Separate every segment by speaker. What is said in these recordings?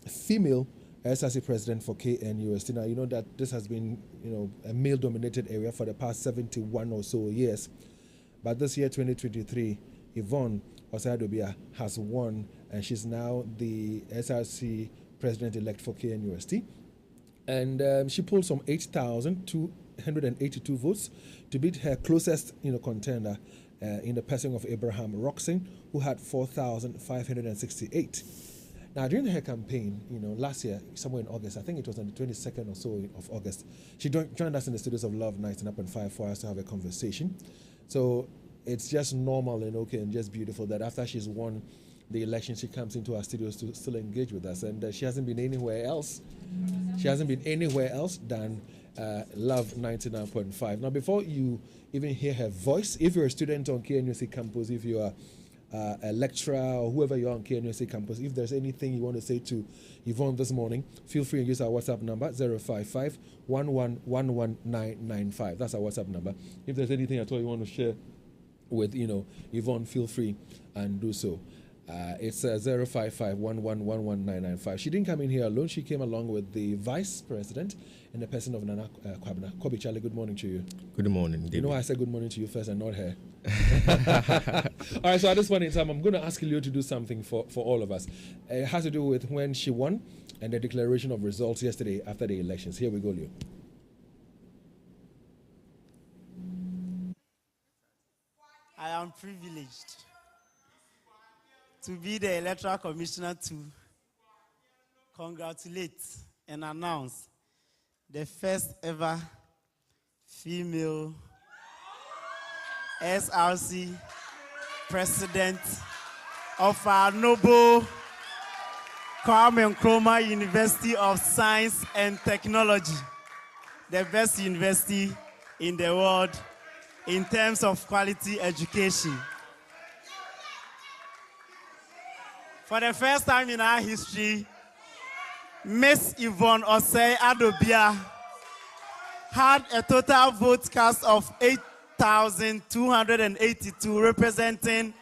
Speaker 1: female SRC President for KNUST. Now, you know that this has been, a male-dominated area for the past 71 or so years. But this year, 2023, Yvonne Osei Adobea has won, and she's now the SRC President-elect for KNUST. And she pulled some 8,282 votes to beat her closest, contender in the person of Abraham Roxon, who had 4,568. Now, during her campaign, last year, somewhere in August, I think it was on the 22nd or so of August, she joined us in the studios of Love 99.5 for us to have a conversation. So it's just normal and okay and just beautiful that after she's won the election, she comes into our studios to still engage with us. And she hasn't been anywhere else. She hasn't been anywhere else than Love 99.5. Now, before you even hear her voice, if you're a student on KNUST campus, if you are a lecturer or whoever you are on KNUST campus, if there's anything you want to say to Yvonne this morning, feel free to use our WhatsApp number, 055-1111-995. That's our WhatsApp number. If there's anything at all you want to share with, Yvonne, feel free and do so. It's 055-1111-995. She didn't come in here alone. She came along with the Vice President in the person of Nana Kwabena. Kobe Charlie, good morning to you.
Speaker 2: Good morning, David.
Speaker 1: You know I said good morning to you first and not her. All right, so at this point in time, I'm going to ask Leo to do something for all of us. It has to do with when she won and the declaration of results yesterday after the elections. Here we go, Leo.
Speaker 3: I am privileged to be the Electoral Commissioner to congratulate and announce the first ever female SRC President of our noble Kwame Nkrumah University of Science and Technology, the best university in the world in terms of quality education. For the first time in our history, Miss Yvonne Osei Adobea had a total vote cast of 8,282, representing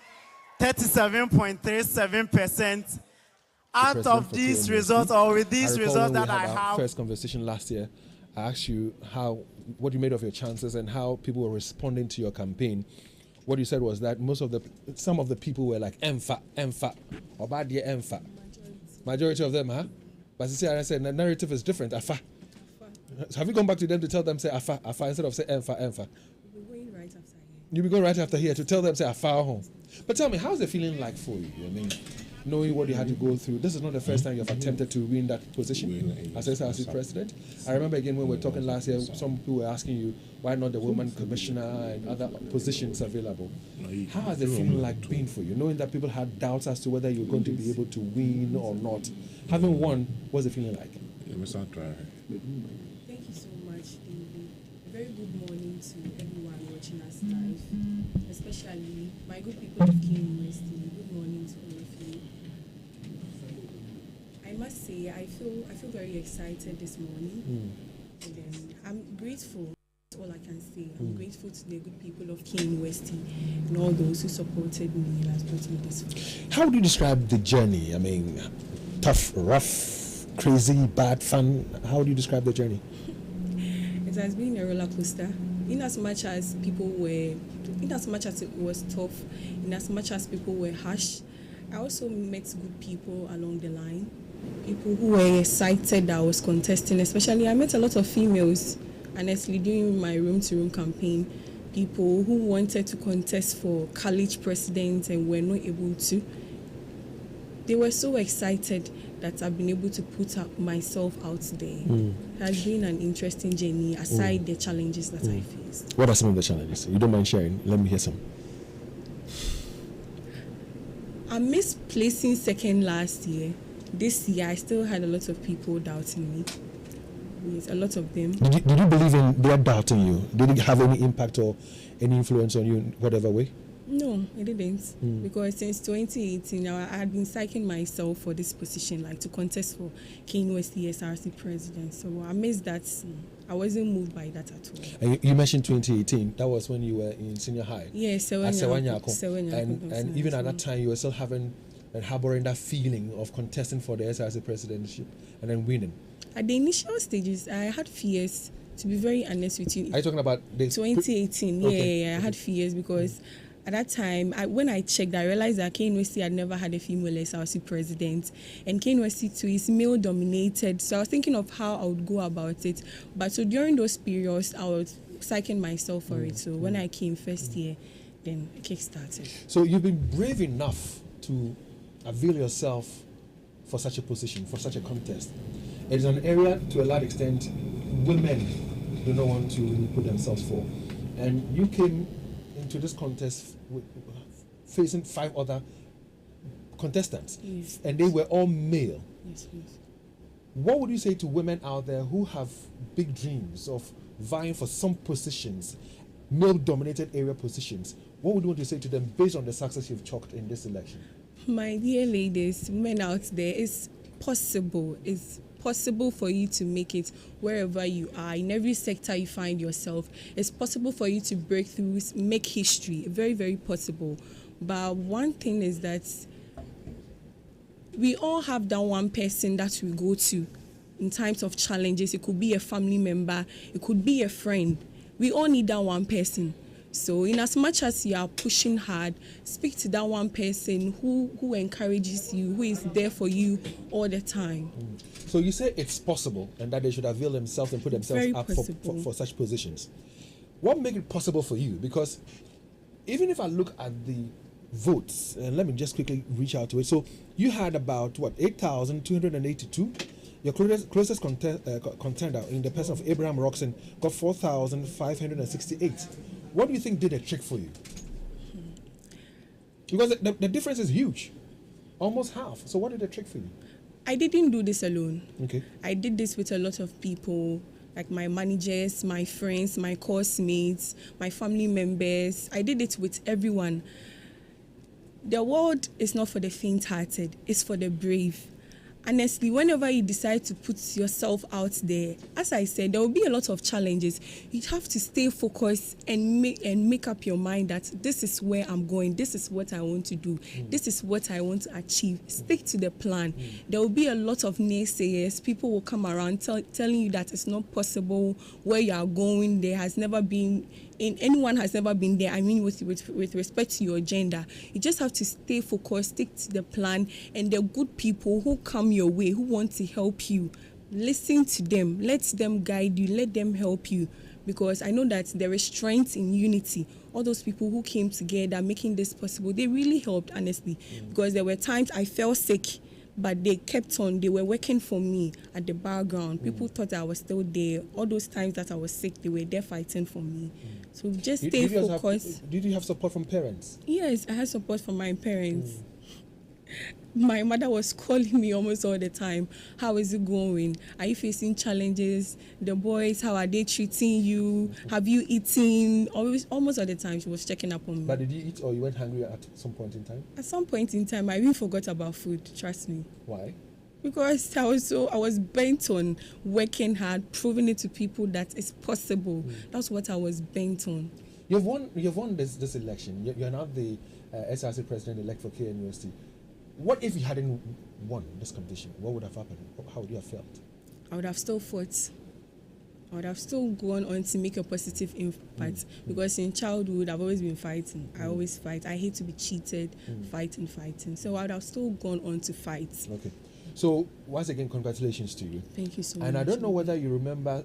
Speaker 3: 37.37%. Out of these results, or with these results that I have.
Speaker 1: First conversation last year, I asked you what you made of your chances and how people were responding to your campaign. What you said was that some of the people were like, Emfa, or Badia Emfa. Majority of them, huh? But you see, I said the narrative is different. Afa. So have you gone back to them to tell them, say Afa, instead of say Emfa?
Speaker 4: We'll be going right after here.
Speaker 1: You'll be going right after here to tell them, say Afa home. But tell me, how's it feeling like for you? I mean, knowing what you had to go through. This is not the first time you've attempted to win that position as SRC President. I remember again when we were talking last year, some people were asking you why not the woman commissioner and other positions available. How has it feeling like being for you, knowing that people had doubts as to whether you're going to be able to win or not? Having won, what's it feeling like?
Speaker 4: Thank you so much, David. A very good morning to everyone watching us live, especially my good people of KNUST. Good morning to all of you. I must say, I feel very excited this morning. And I'm grateful. That's all I can say. I'm grateful to the good people of KNUST and all those who supported me and has brought me this far.
Speaker 1: How would you describe the journey? I mean, tough, rough, crazy, bad, fun. How would you describe the journey?
Speaker 4: It has been a roller coaster. In as much as it was tough, in as much as people were harsh, I also met good people along the line. People who were excited that I was contesting, especially I met a lot of females, honestly, during my room-to-room campaign, people who wanted to contest for college president and were not able to. They were so excited that I've been able to put myself out there. It has been an interesting journey, aside the challenges that I faced.
Speaker 1: What are some of the challenges? You don't mind sharing? Let me hear some.
Speaker 4: I missed placing second last year. This year, I still had a lot of people doubting me. Yes, a lot of them.
Speaker 1: Did you believe in their doubting you? Did it have any impact or any influence on you in whatever way?
Speaker 4: No, it didn't. Because since 2018, I had been psyching myself for this position, like to contest for KNUST SRC President. So I missed that. I wasn't moved by that at all.
Speaker 1: And you mentioned 2018. That was when you were in senior high.
Speaker 4: Yes,
Speaker 1: And even at that time, you were still having and harboring that feeling of contesting for the SRC presidency and then winning?
Speaker 4: At the initial stages, I had fears, to be very honest with you.
Speaker 1: Are you talking about the
Speaker 4: 2018?
Speaker 1: Okay.
Speaker 4: Yeah, I had fears because at that time, when I checked, I realized that KNUST had never had a female SRC president, and KNUST too is male dominated. So I was thinking of how I would go about it. But so during those periods, I was psyching myself for it. So when I came first year, then it kick-started.
Speaker 1: So you've been brave enough to avail yourself for such a position, for such a contest. It is an area, to a large extent, women do not want to put themselves for. And you came into this contest facing 5 other contestants,
Speaker 4: Yes.
Speaker 1: and they were all male.
Speaker 4: Yes, please.
Speaker 1: What would you say to women out there who have big dreams of vying for some positions, male-dominated area positions? What would you want to say to them based on the success you've chalked in this election?
Speaker 4: My dear ladies, women out there, it's possible. It's possible for you to make it wherever you are, in every sector you find yourself. It's possible for you to break through, make history. Very, very possible. But one thing is that we all have that one person that we go to in times of challenges. It could be a family member, it could be a friend. We all need that one person. So in as much as you are pushing hard, speak to that one person who encourages you, who is there for you all the time.
Speaker 1: So you say it's possible and that they should avail themselves and put themselves
Speaker 4: Very
Speaker 1: up
Speaker 4: possible.
Speaker 1: for such positions. What makes it possible for you? Because even if I look at the votes, and let me just quickly reach out to it. So you had about, 8,282? Your closest contender in the person of Abraham Roxon got 4,568. What do you think did a trick for you? Because the difference is huge, almost half. So what did the trick for you?
Speaker 4: I didn't do this alone.
Speaker 1: Okay.
Speaker 4: I did this with a lot of people, like my managers, my friends, my course mates, my family members. I did it with everyone. The world is not for the faint-hearted, it's for the brave. Honestly, whenever you decide to put yourself out there, as I said, there will be a lot of challenges. You have to stay focused and make up your mind that this is where I'm going, this is what I want to do, this is what I want to achieve. Stick to the plan. There will be a lot of naysayers. People will come around telling you that it's not possible, where you are going, there has never been, anyone has never been there. I mean, with respect to your agenda, you just have to stay focused, stick to the plan, and the good people who come your way, who want to help you, listen to them, let them guide you, let them help you, because I know that there is strength in unity. All those people who came together making this possible, they really helped, honestly, because there were times I felt sick, but they kept on. They were working for me at the background. People thought I was still there. All those times that I was sick, they were there fighting for me. So just stay focused.
Speaker 1: Did you have support from parents?
Speaker 4: Yes, I had support from my parents. My mother was calling me almost all the time. How is it going? Are you facing challenges? The boys, how are they treating you? Have you eaten? Almost all the time she was checking up on me.
Speaker 1: But did you eat or you went hungry at some point in time?
Speaker 4: At some point in time, I even forgot about food, trust me.
Speaker 1: Why?
Speaker 4: Because I was bent on working hard, proving it to people that it's possible. That's what I was bent on.
Speaker 1: You've won this election. You're now the SRC President-elect for KNUST. What if you hadn't won this competition? What would have happened? How would you have felt?
Speaker 4: I would have still fought. I would have still gone on to make a positive impact, because in childhood I've always been fighting. I always fight. I hate to be cheated, fighting. So I would have still gone on to fight.
Speaker 1: Okay. So once again, congratulations to you.
Speaker 4: Thank you so much.
Speaker 1: And I don't know whether you remember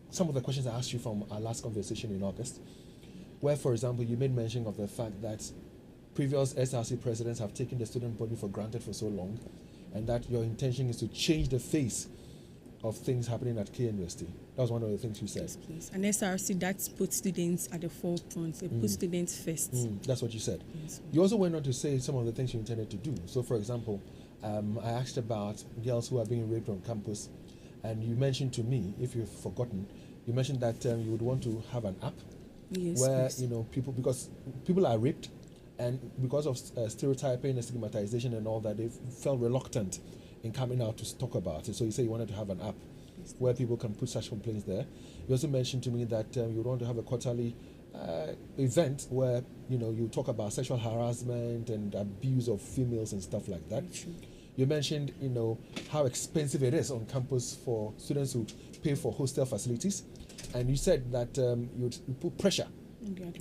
Speaker 1: some of the questions I asked you from our last conversation in August, where, for example, you made mention of the fact that previous SRC presidents have taken the student body for granted for so long, and that your intention is to change the face of things happening at KNUST. That was one of the things you said.
Speaker 4: Yes, please. And SRC, that puts students at the forefront. They put students first.
Speaker 1: That's what you said.
Speaker 4: Yes.
Speaker 1: You also went on to say some of the things you intended to do. So, for example, I asked about girls who are being raped on campus, and you mentioned to me, if you've forgotten, you mentioned that you would want to have an app where,
Speaker 4: please.
Speaker 1: because people are raped, and because of stereotyping and stigmatization and all that, they felt reluctant in coming out to talk about it. So you say you wanted to have an app where people can put such complaints there. You also mentioned to me that you would want to have a quarterly event where you talk about sexual harassment and abuse of females and stuff like that. You mentioned how expensive it is on campus for students who pay for hostel facilities, and you said that you put pressure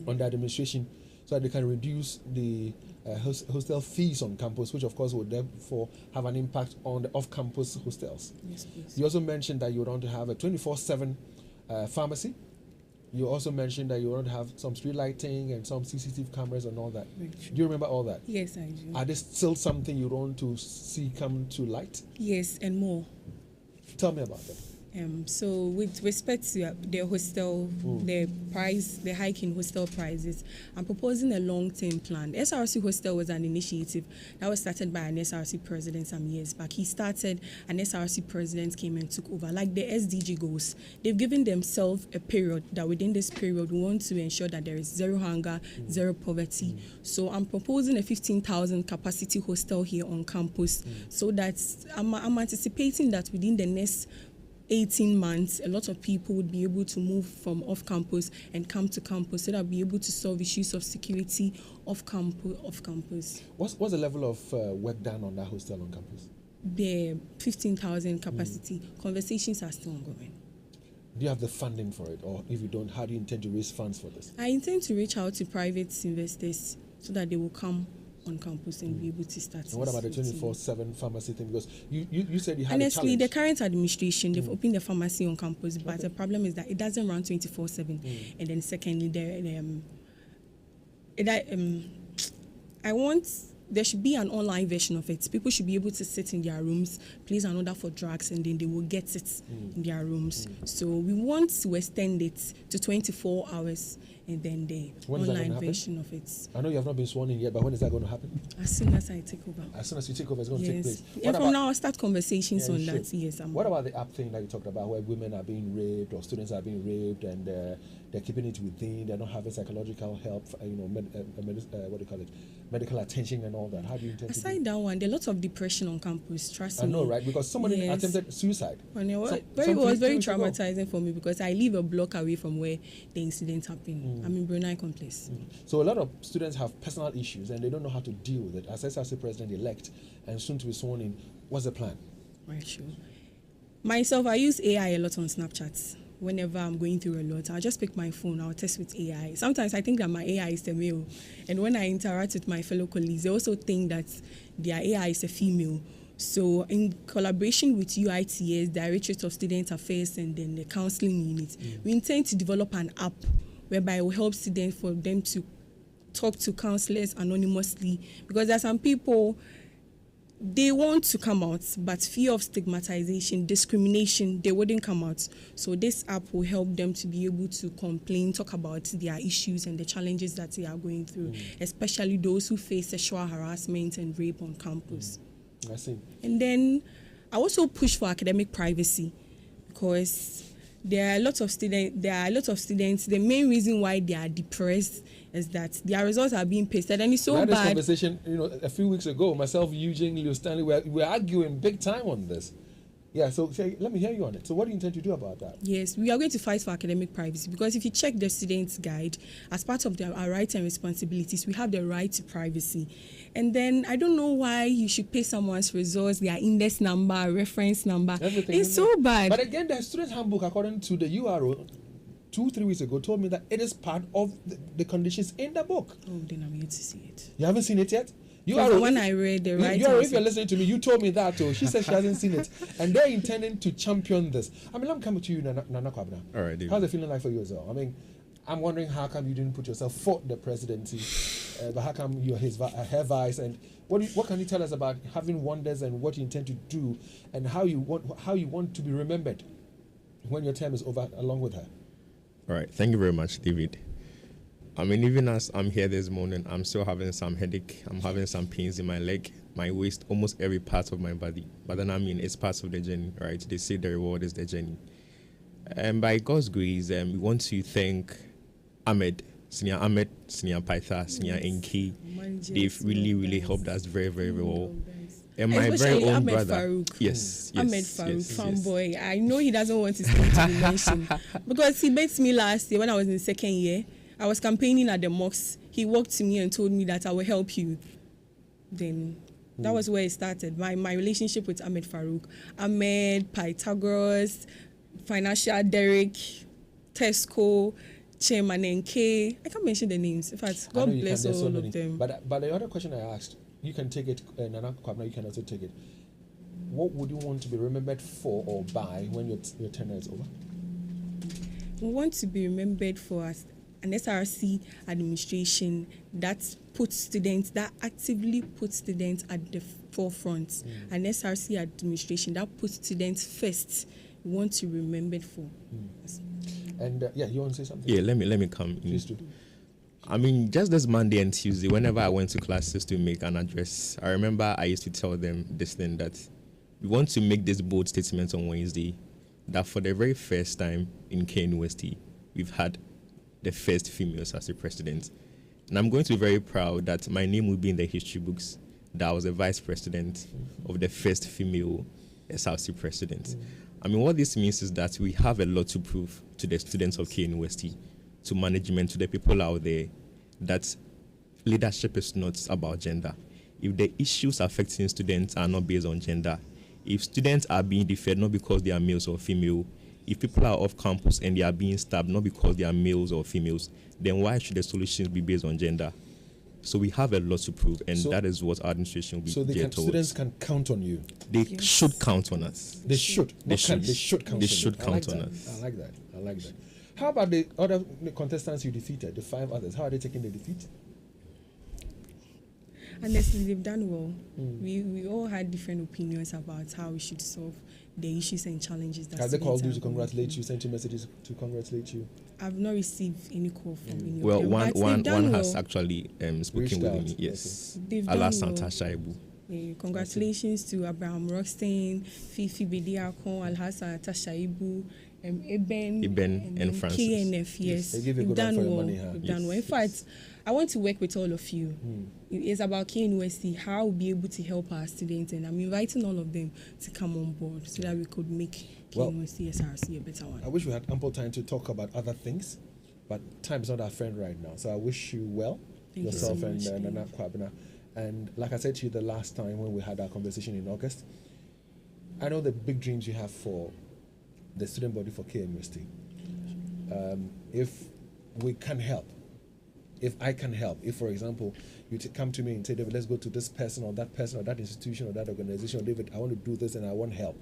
Speaker 1: on the administration so that they can reduce the hostel fees on campus, which of course would therefore have an impact on the off-campus hostels.
Speaker 4: Yes, please.
Speaker 1: You also mentioned that you want to have a 24/7 pharmacy. You also mentioned that you want to have some street lighting and some CCTV cameras and all that. Do you remember all that?
Speaker 4: Yes, I do.
Speaker 1: Are this still something you want to see come to light?
Speaker 4: Yes, and more.
Speaker 1: Tell me about that.
Speaker 4: So with respect to the hostel, the hike in hostel prices, I'm proposing a long-term plan. SRC Hostel was an initiative that was started by an SRC president some years back. He started, an SRC president came and took over. Like the SDG goals, they've given themselves a period that within this period we want to ensure that there is zero hunger, zero poverty. So I'm proposing a 15,000 capacity hostel here on campus, so that I'm anticipating that within the next 18 months, a lot of people would be able to move from off campus and come to campus, so that we'll be able to solve issues of security off campus.
Speaker 1: What's the level of work done on that hostel on campus?
Speaker 4: The 15,000 capacity conversations are still ongoing.
Speaker 1: Do you have the funding for it, or if you don't, how do you intend to raise funds for this?
Speaker 4: I intend to reach out to private investors so that they will come on campus and be able to start.
Speaker 1: And what about the 24/7 pharmacy thing? Because you said you had
Speaker 4: honestly,
Speaker 1: a
Speaker 4: the current administration, they've opened the pharmacy on campus, but the problem is that it doesn't run 24/7. And then secondly, there should be an online version of it. People should be able to sit in their rooms, place an order for drugs, and then they will get it in their rooms. So we want to extend it to 24 hours. And then the online version of it.
Speaker 1: I know you have not been sworn in yet, but when is that going to happen?
Speaker 4: As soon as I take over.
Speaker 1: As soon as you take over, it's going to take place.
Speaker 4: And from now, I'll start conversations on that. Yes.
Speaker 1: What about the app thing that you talked about, where women are being raped or students are being raped and they're keeping it within, they're not having psychological help, medical attention and all that? How do you intend to do?
Speaker 4: Aside that one, there are lots of depression on campus. Trust me.
Speaker 1: I know, right? Because somebody attempted suicide.
Speaker 4: And it was very traumatizing for me, because I live a block away from where the incident happened. I'm in Brunei Complex.
Speaker 1: So a lot of students have personal issues and they don't know how to deal with it. As SRC President-elect and soon to be sworn in, what's the plan?
Speaker 4: Right, sure. Myself, I use AI a lot on Snapchat. Whenever I'm going through a lot, I'll just pick my phone, I'll test with AI. Sometimes I think that my AI is a male. And when I interact with my fellow colleagues, they also think that their AI is a female. So in collaboration with UITS, Directorate of Student Affairs, and then the counseling unit, we intend to develop an app whereby it will help students for them to talk to counselors anonymously, because there are some people, they want to come out, but fear of stigmatization, discrimination, they wouldn't come out. So this app will help them to be able to complain, talk about their issues and the challenges that they are going through, especially those who face sexual harassment and rape on campus.
Speaker 1: I see.
Speaker 4: And then I also push for academic privacy, because there are a lot of students. The main reason why they are depressed is that their results are being pasted, and it's so bad.
Speaker 1: We had this conversation, a few weeks ago. Myself, Eugene, Leo Stanley, we're arguing big time on this. Yeah, so let me hear you on it. So what do you intend to do about that?
Speaker 4: Yes, we are going to fight for academic privacy, because if you check the student's guide, as part of our rights and responsibilities, we have the right to privacy. And then I don't know why you should pay someone's results, their index number, reference number. Everything. It's so bad.
Speaker 1: But again, the student handbook, according to the URO, 2-3 weeks ago, told me that it is part of the conditions in the book.
Speaker 4: Oh, then I'm yet to see it.
Speaker 1: You haven't seen it yet?
Speaker 4: When I read the right,
Speaker 1: if you're listening to me, you told me that too. She said she hasn't seen it, and they're intending to champion this. I mean, I'm coming to you, Nana Kwabena.
Speaker 2: All right, David.
Speaker 1: How's it feeling like for you as well? I mean, I'm wondering how come you didn't put yourself for the presidency, but how come you're her vice, and what can you tell us about having wonders and what you intend to do, and how you want to be remembered when your term is over along with her?
Speaker 2: All right, thank you very much, David. I mean, even as I'm here this morning, I'm still having some headache. I'm having some pains in my leg, my waist, almost every part of my body. But then, I mean, it's part of the journey, right? They say the reward is the journey. And by God's grace, we want to thank Senior Paitha, Senior Enki. They've really helped us very, very well. And my very own
Speaker 4: Ahmed
Speaker 2: brother.
Speaker 4: Farouk.
Speaker 2: Yes.
Speaker 4: Ahmed Farouk, fanboy. I know he doesn't want his name to be mentioned, because he beat me last year when I was in second year. I was campaigning at the mosque. He walked to me and told me that I will help you. Then that was where it started. My relationship with Ahmed Farouk. Ahmed, Pythagoras, Financial Derek, Tesco, Chairman NK. I can't mention the names. In fact, God bless all of them.
Speaker 1: But the other question I asked, you can take it, Nana Kwabna, you can also take it. What would you want to be remembered for or by when your tenure is over?
Speaker 4: We want to be remembered for us an SRC administration that puts students, that actively puts students at the forefront. An SRC administration that puts students first. We want to be remembered for.
Speaker 1: And you want to say something?
Speaker 2: Yeah, let me come in.
Speaker 1: Please do.
Speaker 2: I mean, just this Monday and Tuesday, whenever I went to classes to make an address, I remember I used to tell them this thing, that we want to make this bold statement on Wednesday that for the very first time in KNUST, we've had the first female SRC president. And I'm going to be very proud that my name will be in the history books, that I was the vice president of the first female SRC president. I mean, what this means is that we have a lot to prove to the students of KNUST, to management, to the people out there, that leadership is not about gender. If the issues affecting students are not based on gender, if students are being deferred not because they are males or female, if people are off campus and they are being stabbed not because they are males or females, then why should the solutions be based on gender? So we have a lot to prove, and that is what our administration will be geared towards.
Speaker 1: Students can count on you.
Speaker 2: They should count on us.
Speaker 1: They should. They should count on
Speaker 2: us.
Speaker 1: I like that. How about the other contestants you defeated, the 5 others? How are they taking the defeat?
Speaker 4: Honestly, they've done well. We all had different opinions about how we should solve the issues and challenges that
Speaker 1: have they called you to congratulate you, sent you messages to congratulate you?
Speaker 4: I've not received any call from any
Speaker 2: well,
Speaker 4: of them.
Speaker 2: One has actually spoken with me. Yes.
Speaker 4: Okay.
Speaker 2: Allah Santasha Ibu.
Speaker 4: Congratulations to Abraham Rockstein, Fifi Bediakon, Alhassan Tashaibu, Eben
Speaker 2: and Francis.
Speaker 4: KNF, yes.
Speaker 1: They give you
Speaker 4: We've
Speaker 1: good
Speaker 4: done
Speaker 1: for
Speaker 4: well.
Speaker 1: your money, huh?
Speaker 4: We've done well. In fact, I want to work with all of you. It's about KNUST, how we'll be able to help our students, and I'm inviting all of them to come on board so that we could make KNUST SRC a better one.
Speaker 1: I wish we had ample time to talk about other things, but time is not our friend right now. So I wish you well, yourself and Nana Kwabena. And like I said to you the last time when we had our conversation in August, I know the big dreams you have for the student body for KNUST. If we can help, if I can help, if for example you come to me and say, David, let's go to this person or that institution or that organization, or David, I want to do this and I want help.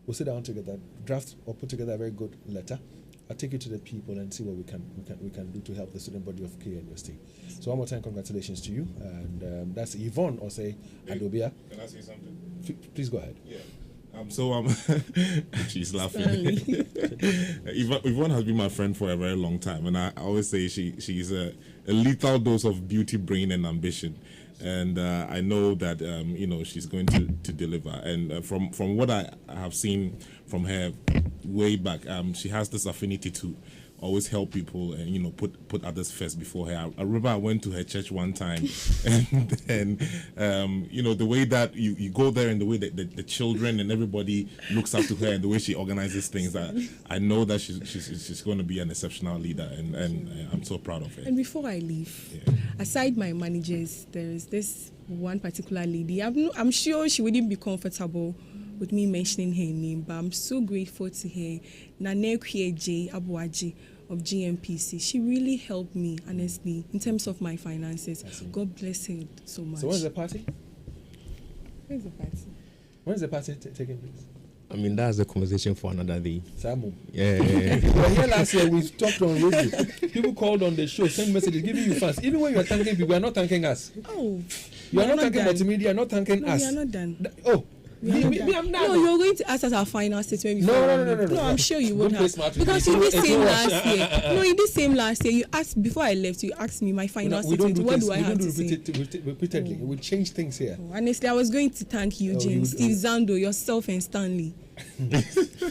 Speaker 1: We'll sit down together, draft or put together a very good letter. I'll take you to the people and see what we can do to help the student body of KNUST. So one more time, congratulations to you. And that's Yvonne Osei Adobea.
Speaker 5: Can I say something?
Speaker 1: Please go ahead.
Speaker 5: Yeah. She's laughing. Yvonne has been my friend for a very long time, and I always say she's a lethal dose of beauty, brain, and ambition. And I know that she's going to deliver. And from what I have seen from her way back, she has this affinity to always help people and put others first before her. I remember I went to her church one time, and then the way that you go there and the way that the children and everybody looks up to her and the way she organizes things, I know that she's going to be an exceptional leader, and I'm so proud of her.
Speaker 4: And before I leave, aside my managers, there is this one particular lady. I'm sure she wouldn't be comfortable with me mentioning her name, but I'm so grateful to her. Nane Kweje Abuaji of GMPC. She really helped me, honestly, in terms of my finances. God bless her so much.
Speaker 1: So when's the party?
Speaker 4: When's the party?
Speaker 1: When's the party taking place?
Speaker 2: I mean, that's a conversation for another day.
Speaker 1: Samu.
Speaker 2: Yeah.
Speaker 1: We were here last year, we talked on radio. People called on the show, sent messages, giving you fans. Even when you are thanking people, you are not thanking us.
Speaker 4: Oh.
Speaker 1: You are not thanking multimedia, you are not thanking us.
Speaker 4: We are not done.
Speaker 1: I'm not.
Speaker 4: No, you're going to ask us our final statement before.
Speaker 1: No,
Speaker 4: I'm sure you would have. Because you did same last year. No, you did same last year. You asked, before I left, you asked me my final statement. What do I have to say?
Speaker 1: Repeatedly. We change things here.
Speaker 4: Honestly, I was going to thank Eugene, Steve Zando, yourself, and Stanley.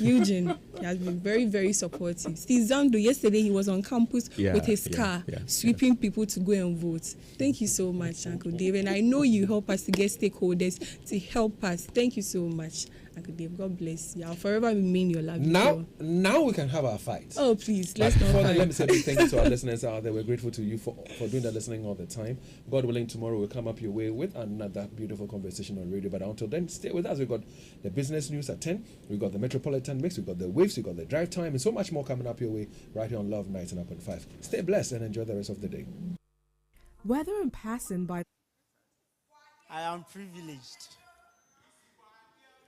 Speaker 4: Eugene, he has been very, very supportive. Steve Zando, yesterday he was on campus with his car, sweeping people to go and vote. Thank you so much, Uncle David. And I know you help us to get stakeholders to help us. Thank you so much. Uncle Dave, God bless you. I'll forever remain your love.
Speaker 1: Now we can have our fight.
Speaker 4: Oh, please, let's not fight.
Speaker 1: Let me say a big thank you to our listeners out there. We're grateful to you for doing that listening all the time. God willing, tomorrow we'll come up your way with another beautiful conversation on radio. But until then, stay with us. We've got the business news at 10. We've got the Metropolitan Mix. We've got the Waves. We've got the Drive Time. And so much more coming up your way right here on Love 99.5. Stay blessed and enjoy the rest of the day.
Speaker 6: Whether in passing by...
Speaker 3: I am privileged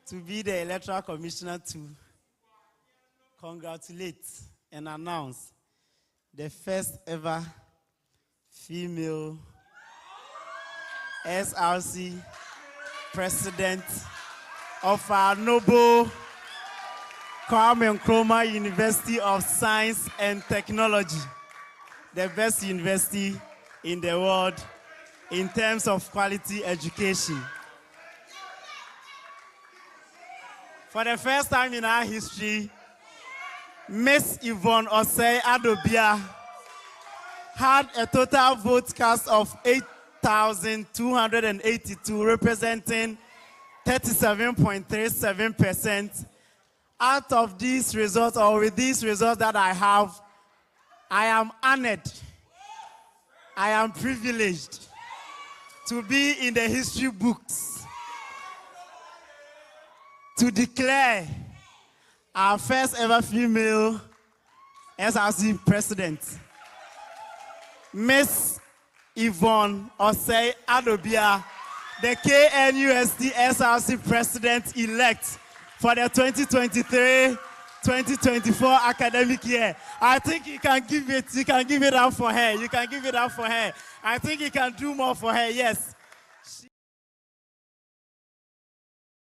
Speaker 3: to be the Electoral Commissioner to congratulate and announce the first ever female SRC President of our noble Kwame Nkrumah University of Science and Technology, the best university in the world in terms of quality education. For the first time in our history, Miss Yvonne Osei Adobea had a total vote cast of 8,282, representing 37.37%. Out of these results, or with these results that I have, I am honored, I am privileged to be in the history books to declare our first ever female SRC president, Miss Yvonne Osei Adobea, the KNUST SRC president-elect for the 2023-2024 academic year. I think you can give it up for her. You can give it up for her. I think you can do more for her, yes.